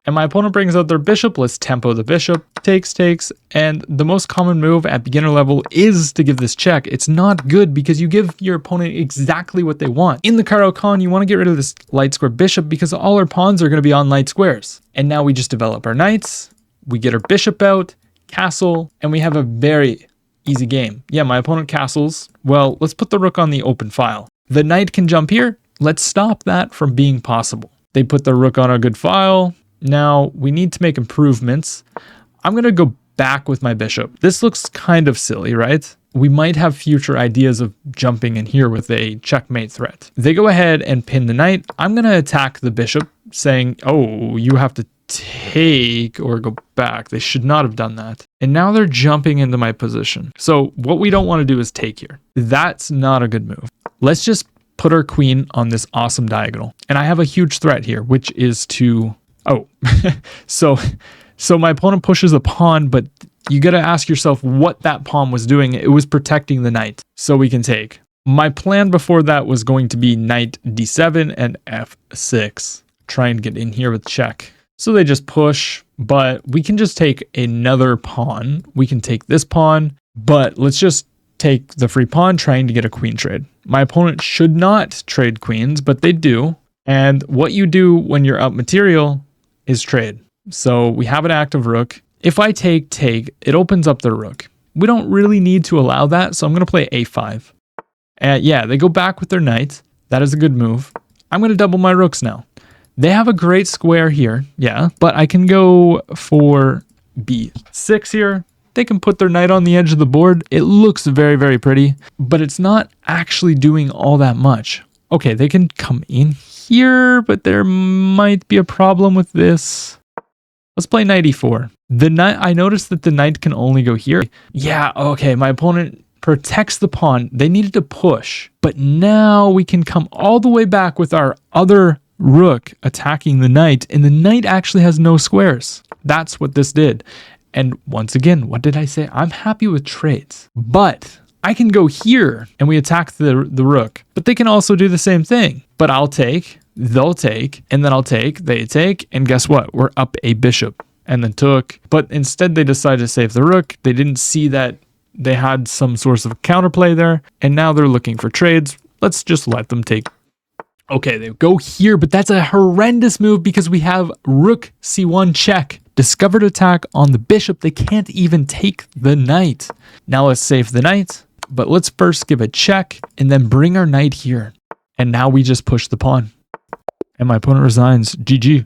And my opponent brings out their bishop. Let's tempo the bishop. Takes. And the most common move at beginner level is to give this check. It's not good because you give your opponent exactly what they want. In the Karo-kan, you want to get rid of this light square bishop because all our pawns are going to be on light squares. And now we just develop our knights. We get our bishop out, castle, and we have a very easy game. Yeah, my opponent castles. Well, let's put the rook on the open file. The knight can jump here. Let's stop that from being possible. They put the rook on a good file. Now we need to make improvements. I'm going to go back with my bishop. This looks kind of silly, right? We might have future ideas of jumping in here with a checkmate threat. They go ahead and pin the knight. I'm going to attack the bishop saying, oh, you have to take or go back. They should not have done that. And now they're jumping into my position. So what we don't want to do is take here. That's not a good move. Let's just put our queen on this awesome diagonal. And I have a huge threat here, which is to... Oh, so my opponent pushes a pawn, but you got to ask yourself what that pawn was doing. It was protecting the knight, so we can take. My plan before that was going to be knight d7 and f6. Try and get in here with check. So they just push, but we can just take another pawn. We can take this pawn, but let's just take the free pawn trying to get a queen trade. My opponent should not trade queens, but they do. And what you do when you're up material is trade. So we have an active rook. If I take, it opens up the rook. We don't really need to allow that, so I'm going to play a5. Yeah, they go back with their knight. That is a good move. I'm going to double my rooks now. They have a great square here, yeah, but I can go for b6 here. They can put their knight on the edge of the board. It looks very, very pretty, but it's not actually doing all that much. Okay, they can come in here, but there might be a problem with this. Let's play knight e4. The knight, I noticed that the knight can only go here. Yeah, okay, my opponent protects the pawn. They needed to push, but now we can come all the way back with our other rook attacking the knight, and the knight actually has no squares. That's what this did. And once again, what did I say? I'm happy with trades, but I can go here and we attack the rook, but they can also do the same thing. But I'll take, they'll take, and then I'll take, they take, and guess what? We're up a bishop and then took. But instead they decided to save the rook. They didn't see that they had some source of counterplay there, and now they're looking for trades. Let's just let them take. Okay, they go here, but that's a horrendous move because we have rook c1 check. Discovered attack on the bishop. They can't even take the knight. Now let's save the knight, but let's first give a check and then bring our knight here. And now we just push the pawn. And my opponent resigns. GG.